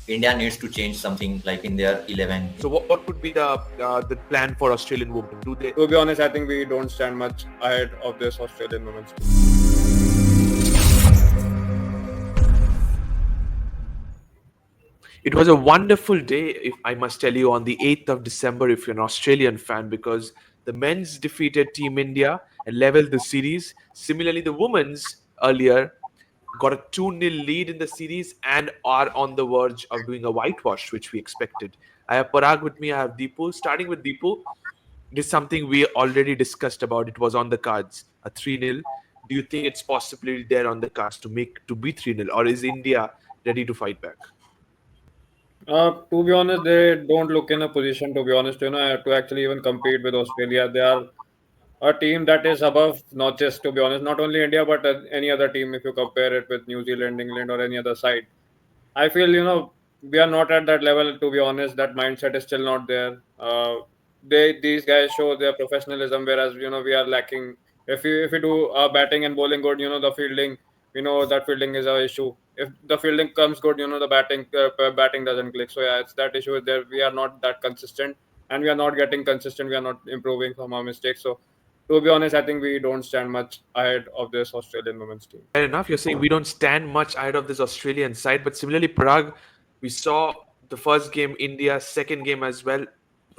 India needs to change something like in their 11. So what would be the plan for Australian women? Do they? To be honest, I think we don't stand much ahead of this Australian women's team. It was a wonderful day, if I must tell you, on the 8th of December, if you're an Australian fan, because the men's defeated Team India and leveled the series. Similarly, the women's earlier got a 2-0 lead in the series and are on the verge of doing a whitewash, which we expected. I have Parag with me, I have Deepu. Starting with Deepu, it is something we already discussed about. It was on the cards, a 3-0. Do you think it's possibly there on the cards to be 3-0, or is India ready to fight back? To be honest, they don't look in a position, to be honest, to actually even compete with Australia. They are a team that is above notches, to be honest. Not only India, but any other team, if you compare it with New Zealand, England, or any other side. I feel, we are not at that level, to be honest. That mindset is still not there. These guys show their professionalism, whereas, we are lacking. If we do batting and bowling good, the fielding, that fielding is our issue. If the fielding comes good, the batting doesn't click. So yeah, it's that issue is there. We are not that consistent, and we are not getting consistent. We are not improving from our mistakes. So to be honest, I think we don't stand much ahead of this Australian women's team. Fair enough. You're saying we don't stand much ahead of this Australian side, but similarly, Prague, we saw the first game, India, second game as well.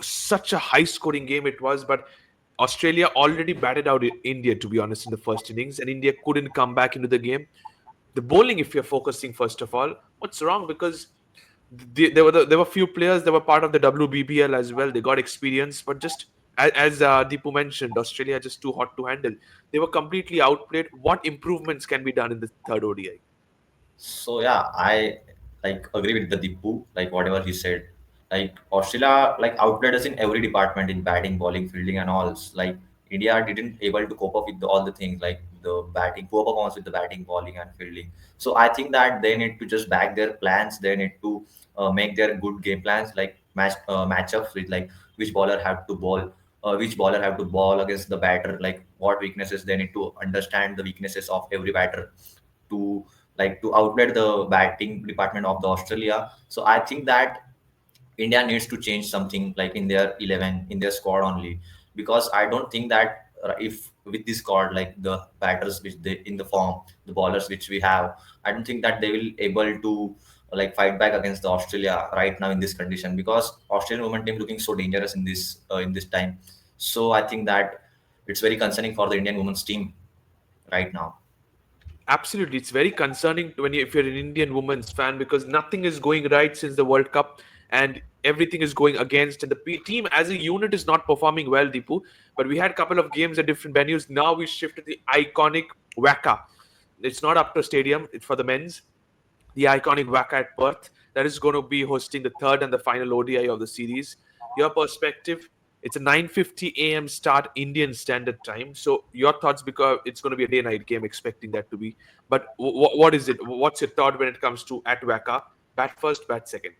Such a high-scoring game it was, but Australia already batted out India, to be honest, in the first innings, and India couldn't come back into the game. The bowling, if you're focusing first of all, what's wrong? Because there were few players that were part of the WBBL as well. They got experience, but just as Deepu mentioned, Australia are just too hot to handle. They were completely outplayed. What improvements can be done in the third ODI? So yeah, I like agree with the Deepu, like whatever he said. Like Australia like outplayed us in every department in batting, bowling, fielding, and all. Like India didn't able to cope up with all the things like the batting, poor performance with the batting, bowling, and fielding. So I think that they need to just back their plans. They need to make their good game plans, like matchups with like which bowler have to bowl, which bowler have to bowl against the batter, like what weaknesses they need to understand the weaknesses of every batter to to outplay the batting department of the Australia. So I think that India needs to change something like in their 11, in their squad only, because I don't think that if with this squad like the batters which they in the form, the bowlers which we have, I don't think that they will able to like fight back against the Australia right now in this condition, because Australian women team looking so dangerous in this time. So I think that it's very concerning for the Indian women's team right now. Absolutely, it's very concerning if you're an Indian women's fan, because nothing is going right since the World Cup, and everything is going against. And the team as a unit is not performing well, Deepu. But we had a couple of games at different venues. Now we shifted the iconic WACA. It's not up to stadium. It's for the men's. The iconic WACA at Perth, that is going to be hosting the third and the final ODI of the series. Your perspective? It's a 9:50 a.m. start Indian Standard Time. So your thoughts, because it's going to be a day-night game, expecting that to be. But what is it? What's your thought when it comes to at WACA? Bat first, bat second.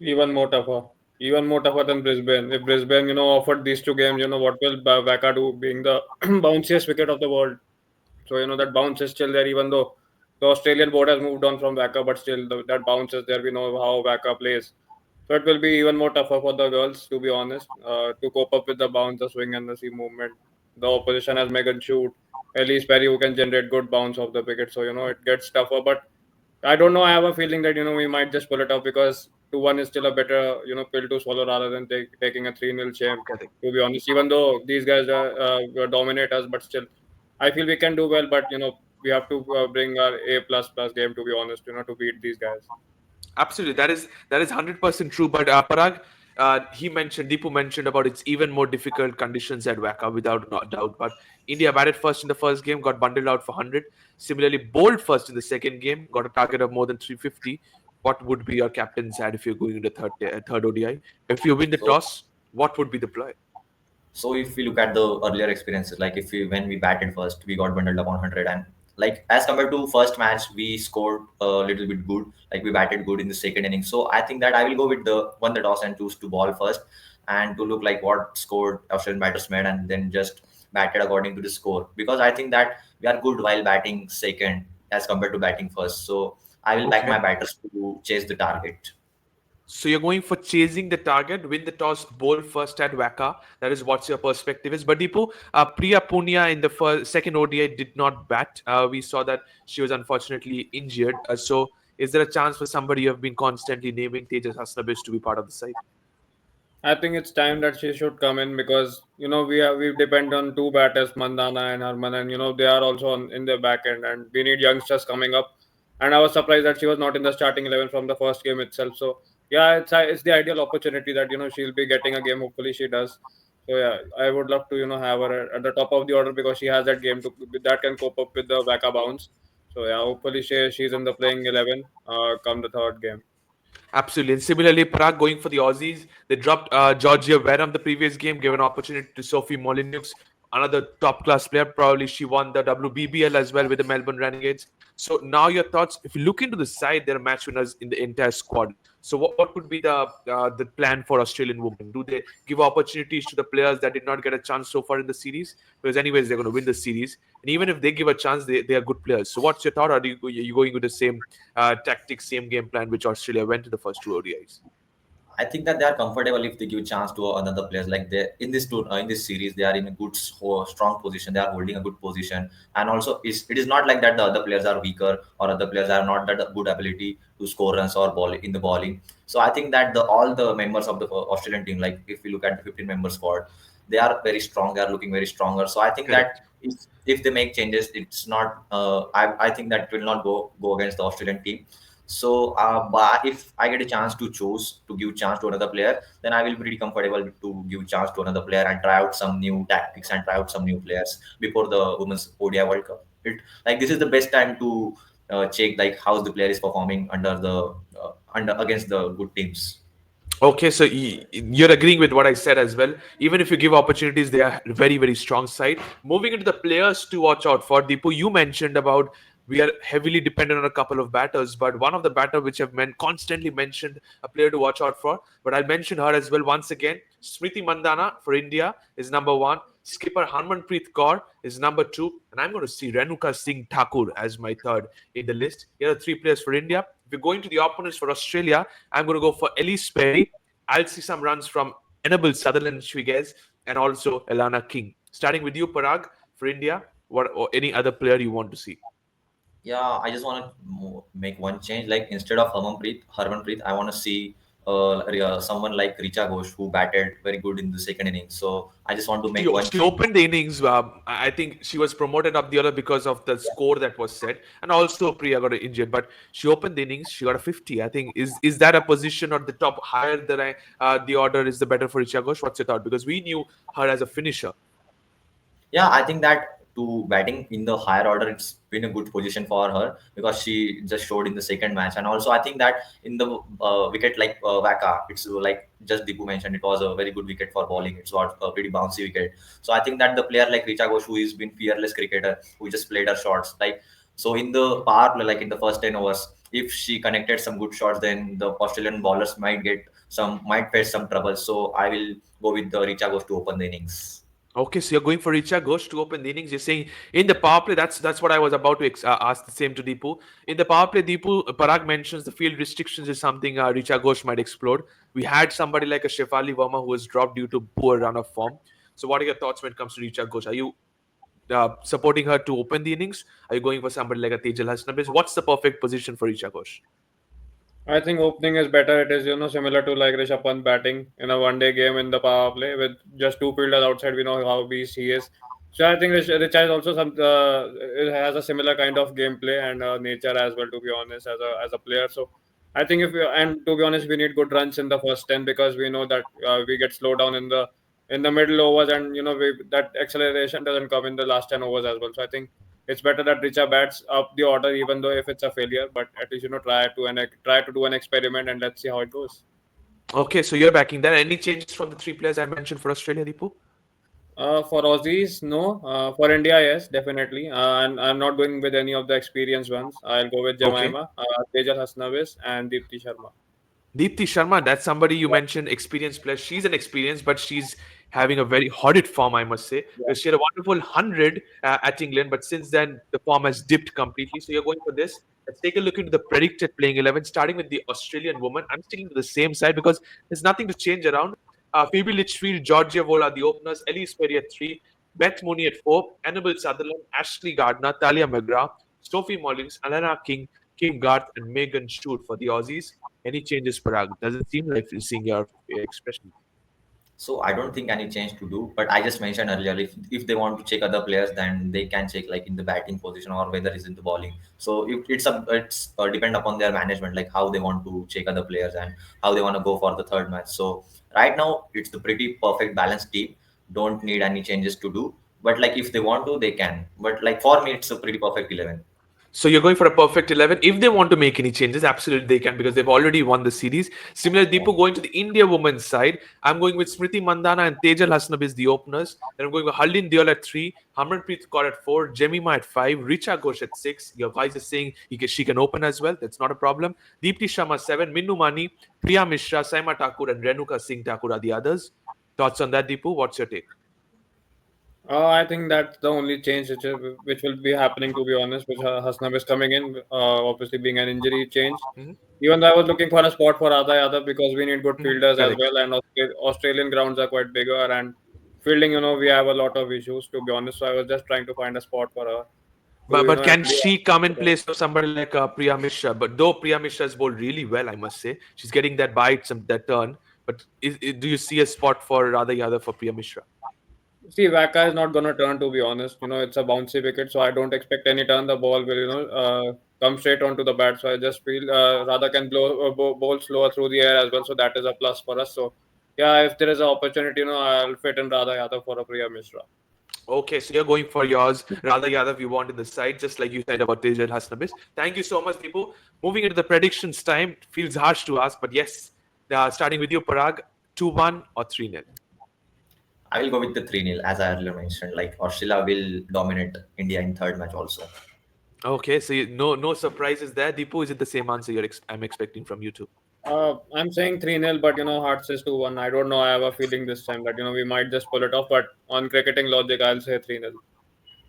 Even more tougher. Even more tougher than Brisbane. If Brisbane, offered these two games, what will WACA do, being the bounciest wicket of the world? So, that bounce is still there, even though the Australian board has moved on from WACA, but still that bounce is there. We know how WACA plays. So it will be even more tougher for the girls, to be honest, to cope up with the bounce, the swing, and the seam movement. The opposition has Megan Shoot, Elise Perry, who can generate good bounce off the wicket. So, it gets tougher. But I don't know. I have a feeling that, we might just pull it off, because 2-1 is still a better, pill to swallow rather than taking a 3-0 champ, to be honest. Even though these guys dominate us, but still, I feel we can do well. But, we have to bring our A++ game, to be honest, to beat these guys. Absolutely, that is 100% true. But Parag, Deepu mentioned about it's even more difficult conditions at WACA, without no doubt. But India batted first in the first game, got bundled out for 100. Similarly, bowled first in the second game, got a target of more than 350. What would be your captain's ad if you're going into third ODI? If you win the So toss, what would be the play? So if we look at the earlier experiences, like if we when we batted first, we got bundled up on 100, and like as compared to first match, we scored a little bit good. Like we batted good in the second inning. So I think that I will go with the won the toss and choose to ball first, and to look like what scored Australian batters made, and then just batted according to the score, because I think that we are good while batting second as compared to batting first. So I will back Okay. my batters to chase the target. So you're going for chasing the target, win the toss, bowl first at WACA. That is what's your perspective is. But Deepu, Priya Punia in the second ODI did not bat. We saw that she was unfortunately injured. So is there a chance for somebody you have been constantly naming, Tejas Hasnabis, to be part of the side? I think it's time that she should come in because we depend on two batters, Mandana and Harman, and they are also in the back end, and we need youngsters coming up. And I was surprised that she was not in the starting 11 from the first game itself. So yeah, it's the ideal opportunity that she'll be getting a game. Hopefully she does. So yeah, I would love to have her at the top of the order because she has that game to that can cope up with the Waka bounce. So yeah, hopefully she's in the playing 11 come the third game. Absolutely. And similarly, Prague going for the Aussies. They dropped Georgia Verum the previous game, gave an opportunity to Sophie Molyneux, another top class player. Probably she won the WBBL as well with the Melbourne Renegades. So now your thoughts. If you look into the side, there are match winners in the entire squad. So what would be the plan for Australian women? Do they give opportunities to the players that did not get a chance so far in the series? Because anyways, they're going to win the series. And even if they give a chance, they are good players. So what's your thought? Are you going with the same tactics, same game plan which Australia went to the first two ODIs? I think that they are comfortable if they give chance to another players. Like they in this in this series, they are in a good, strong position. They are holding a good position, and also it is not like that the other players are weaker or other players are not that good ability to score runs or ball in the bowling. So I think that the all the members of the Australian team, like if we look at the 15-member squad, they are very strong. They are looking very stronger. So I think Correct. that if they make changes, it's not. I think that will not go against the Australian team. So, but if I get a chance to choose to give chance to another player, then I will be pretty comfortable to give chance to another player and try out some new tactics and try out some new players before the Women's ODI World Cup. Like this is the best time to check like how the player is performing under against the good teams. Okay, so you're agreeing with what I said as well. Even if you give opportunities, they are very, very strong side. Moving into the players to watch out for, Deepu, you mentioned about we are heavily dependent on a couple of batters, but one of the batter which have constantly mentioned a player to watch out for, but I'll mention her as well once again. Smriti Mandana for India is number one. Skipper Harmanpreet Kaur is number two, and I'm going to see Renuka Singh Thakur as my third in the list. Here are three players for India. If we're going to the opponents for Australia, I'm going to go for Elise Perry. I'll see some runs from Enable Sutherland Schwiguez and also Elana King. Starting with you, Parag, for India, what or any other player you want to see? Yeah, I just want to make one change. Like instead of Harmanpreet, I want to see someone like Richa Ghosh who batted very good in the second inning. So I just want to make one She change. opened the innings. I think she was promoted up the order because of the score that was set, and also Priya got injured. But she opened the innings. She got a 50. I think is that a position or the top higher than the order is the better for Richa Ghosh? What's your thought? Because we knew her as a finisher. Yeah, I think that to batting in the higher order, it's been a good position for her because she just showed in the second match. And also, I think that in the wicket like WACA, it's like just Deepu mentioned, it was a very good wicket for bowling. It's got a pretty bouncy wicket. So I think that the player like Richa Ghosh, who has been fearless cricketer, who just played her shots, like so in the power play, like in the first 10 overs, if she connected some good shots, then the Australian bowlers might face some trouble. So I will go with the Richa Ghosh to open the innings. Okay, so you're going for Richa Ghosh to open the innings. You're saying in the power play. That's what I was about to ask the same to Deepu. In the power play, Deepu Parag mentions the field restrictions is something Richa Ghosh might explode. We had somebody like a Shefali Verma who was dropped due to poor run of form. So, what are your thoughts when it comes to Richa Ghosh? Are you supporting her to open the innings? Are you going for somebody like a Tejal Hasnabis? What's the perfect position for Richa Ghosh? I think opening is better. It is, similar to like Rishabh Pant batting in a one-day game in the power play with just two fielders outside. We know how beast he is. So I think Richa is also it has a similar kind of gameplay and nature as well. To be honest, as a player, so I think if we, and to be honest, we need good runs in the first 10 because we know that we get slowed down in the middle overs, and that acceleration doesn't come in the last 10 overs as well. So I think it's better that Richa bats up the order, even though if it's a failure, but at least try to do an experiment and let's see how it goes. Okay, so you're backing that. Any changes from the three players I mentioned for Australia, Deepu? For Aussies, no. For India, yes, definitely. And I'm not going with any of the experienced ones. I'll go with Okay. Jemima, Tejal Hasnavis, and Deepti Sharma. Deepti Sharma, that's somebody you Yeah, mentioned, experienced player. She's an experienced, but she's having a very horrid form, I must say. yeah. Because she had a wonderful 100 at England, but since then the form has dipped completely. So you're going for this. Let's take a look into the predicted playing 11, starting with the Australian woman. I'm sticking to the same side because there's nothing to change around. Phoebe Litchfield, Georgia Vola, the openers, Elise Perry at 3, Beth Mooney at 4, Annabelle Sutherland, Ashley Gardner, Talia McGrath, Sophie Mullins, Alana King, Kim Garth, and Megan Stewart for the Aussies. Any changes, Parag? Doesn't seem like you're seeing your expression. So I don't think any change to do, but I just mentioned earlier if they want to check other players, then they can check like in the batting position or whether it's in the bowling. So if it's depend upon their management, like how they want to check other players and how they want to go for the third match. So right now it's the pretty perfect balanced team. Don't need any changes to do, but like if they want to, they can. But like for me, it's a pretty perfect 11. So you're going for a perfect 11. If they want to make any changes, absolutely they can because they've already won the series. Similar, Deepu going to the India women's side. I'm going with Smriti Mandana and Tejal Hasnabis the openers. Then I'm going with Harleen Deol at 3, Harmanpreet Kaur at 4, Jemima at 5, Richa Ghosh at 6. Your vice is saying she can open as well. That's not a problem. Deepti Sharma 7, Minnu Mani, Priya Mishra, Saima Thakur, and Renuka Singh Thakur are the others. Thoughts on that, Deepu? What's your take? I think that's the only change which will be happening, to be honest, which Hasnab is coming in, obviously being an injury change. Mhm. Even though I was looking for a spot for Radha Yadav because we need good fielders as Correct. well, and Australian grounds are quite bigger, and fielding, we have a lot of issues, to be honest. So I was just trying to find a spot for her to, But can actually. she come in place of somebody like Priya Mishra? But though Priya Mishra has bowled really well, I must say, she's getting that bite, that turn. But do you see a spot for Radha Yadav for Priya Mishra? See, WACA is not going to turn, to be honest. It's a bouncy wicket, so I don't expect any turn. The ball will, come straight onto the bat. So I just feel Radha can bowl slower through the air as well. So that is a plus for us. So, yeah, if there is an opportunity, I'll fit in Radha Yadav for a Priya Mishra. Okay, so you're going for yours, Radha Yadav, you want in the side, just like you said about Tejal Hasnabis. Thank you so much, people. Moving into the predictions time, feels harsh to ask, but yes, starting with you, Parag, 2-1 or 3-0? I will go with the 3-0 as I earlier mentioned. Like Australia will dominate India in third match also. Okay, so no surprises there. Deepu, is it the same answer I'm expecting from you too? I'm saying 3-0, but, Heart says 2-1. I don't know. I have a feeling this time that, we might just pull it off. But on cricketing logic, I'll say 3-0.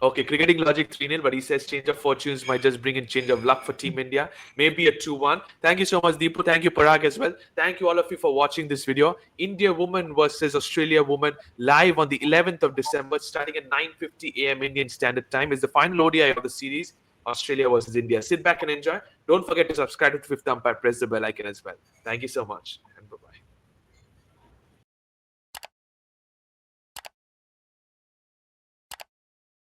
Okay, cricketing logic 3-0, but he says change of fortunes might just bring in change of luck for Team India. Maybe a 2-1. Thank you so much, Deepu. Thank you, Parag, as well. Thank you, all of you, for watching this video. India woman versus Australia woman live on the 11th of December, starting at 9:50 a.m. Indian Standard Time, is the final ODI of the series, Australia versus India. Sit back and enjoy. Don't forget to subscribe to Fifth Umpire. Press the bell icon as well. Thank you so much.